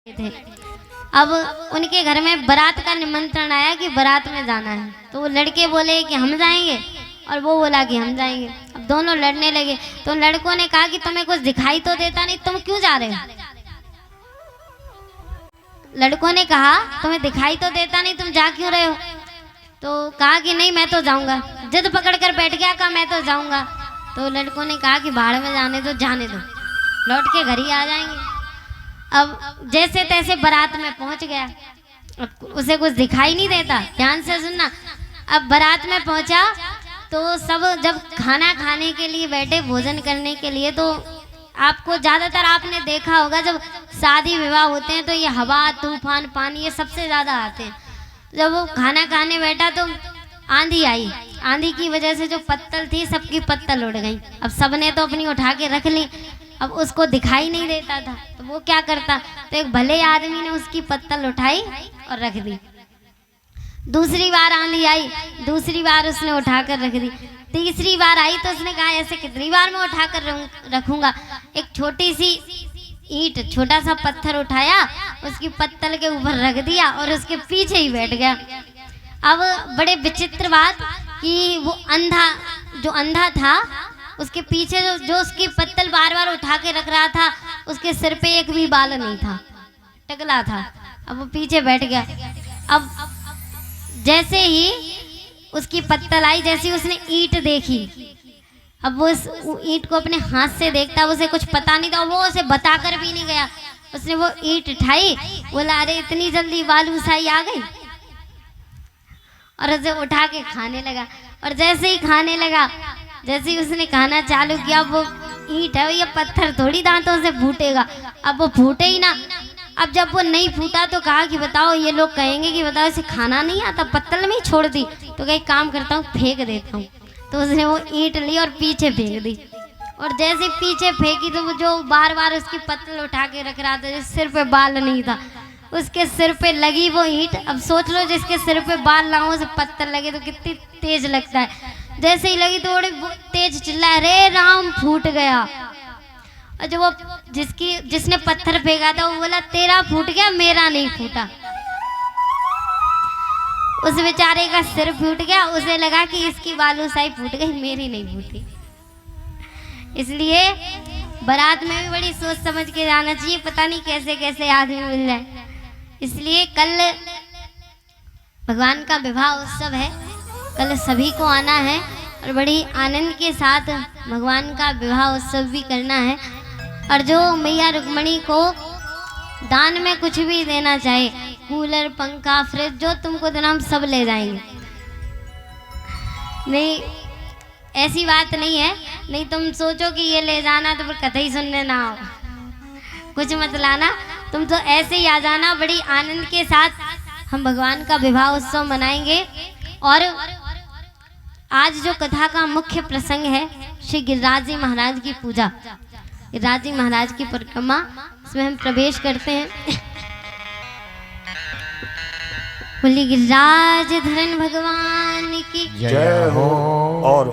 थे। अब उनके घर में बारात का निमंत्रण आया कि बारात में जाना है, तो वो लड़के बोले कि हम जाएंगे और वो बोला कि हम जाएंगे। अब दोनों लड़ने लगे तो लड़कों ने कहा कि तुम्हें कुछ दिखाई तो देता नहीं, तुम क्यों जा रहे हो। लड़कों ने कहा तुम्हें दिखाई तो देता नहीं, तुम जा क्यों रहे हो। तो कहा कि नहीं मैं तो जाऊंगा। जिद पकड़ कर बैठ गया, कहा मैं तो जाऊंगा। तो लड़कों ने कहा कि भाड़ में जाने दो, जाने दो, लौट के घर ही आ जाएंगे। अब जैसे तैसे बारात में पहुंच गया, अब उसे कुछ दिखाई नहीं देता। ध्यान से सुनना। अब बारात में पहुंचा तो सब जब खाना खाने के लिए बैठे, भोजन करने के लिए, तो आपको ज़्यादातर आपने देखा होगा जब शादी विवाह होते हैं तो ये हवा तूफान पानी ये सबसे ज़्यादा आते हैं। जब वो खाना खाने बैठा तो आंधी आई। आंधी की वजह से जो पत्तल थी सबकी पत्तल उड़ गई। अब सबने तो अपनी उठा के रख ली, अब उसको दिखाई नहीं देता था तो वो क्या करता, तो एक भले आदमी ने उसकी पत्तल उठाई और रख दी। दूसरी बार आंधी आई, दूसरी बार उसने उठाकर रख दी। तीसरी बार आई तो उसने कहा ऐसे कितनी बार मैं उठाकर रखूंगा। एक छोटी सी ईंट, छोटा सा पत्थर उठाया, उसकी पत्तल के ऊपर रख दिया और उसके पीछे ही बैठ गया। अब बड़े विचित्र बात कि वो जो अंधा था उसके पीछे जो उसकी पत्तल बार बार उठा के रख रहा था, उसके सिर पे एक भी बाल नहीं था, टकला था। अब वो पीछे बैठ गया। अब जैसे ही उसकी पत्तल आई, जैसे ही उसने ईंट देखी, अब वो इस ईंट को अपने हाथ से देखता, उसे कुछ पता नहीं था, वो उसे बताकर भी नहीं गया। उसने वो ईंट उठाई, बोला अरे इतनी जल्दी बालूशाही आ गई, और उसे उठा के खाने लगा। और जैसे ही खाने लगा, जैसे ही उसने खाना चालू किया, वो ईंट है, ये पत्थर थोड़ी दांतों से फूटेगा। अब वो फूटे ही ना। अब जब वो नहीं फूटा तो कहा कि बताओ, ये लोग कहेंगे कि बताओ इसे खाना नहीं आता, पत्तल में ही छोड़ दी। तो कहीं काम करता हूँ, फेंक देता हूँ। तो उसने वो ईंट ली और पीछे फेंक दी। और जैसे पीछे फेंकी तो वो जो बार बार उसकी पत्तल उठा के रख रहा था, जिस सिर पे बाल नहीं था, उसके सिर पे लगी वो ईंट। अब सोच लो जिसके सिर पे बाल ना हो उसे पत्थर लगे तो कितनी तेज लगता है। जैसे ही लगी तो बड़े तेज चिल्लाया, अरे राम फूट गया। और जो वो जिसने पत्थर फेंका था वो बोला तेरा फूट गया, मेरा नहीं फूटा। उस बेचारे का सिर फूट गया, उसे लगा कि इसकी बालूशाही फूट गई, मेरी नहीं फूटी। इसलिए बारात में भी बड़ी सोच समझ के जाना चाहिए, पता नहीं कैसे कैसे आदमी मिल जाए। इसलिए कल भगवान का विवाह उत्सव है, कल सभी को आना है और बड़ी आनंद के साथ भगवान का विवाह उत्सव भी करना है। और जो मैया रुक्मणी को दान में कुछ भी देना चाहे, कूलर पंखा फ्रिज जो तुमको देना हम सब ले जाएंगे। नहीं ऐसी बात नहीं है, नहीं तुम सोचो कि ये ले जाना तो फिर कतई सुनने ना आओ, कुछ मत लाना, तुम तो ऐसे ही आ जाना। बड़ी आनंद के साथ हम भगवान का विवाह उत्सव मनाएंगे। और आज जो कथा का मुख्य प्रसंग है श्री गिरिराज जी महाराज की पूजा, गिरिराज जी महाराज की परिक्रमा, इसमें हम प्रवेश करते हैं। बोली गिरिराज धरन भगवान की जय हो। और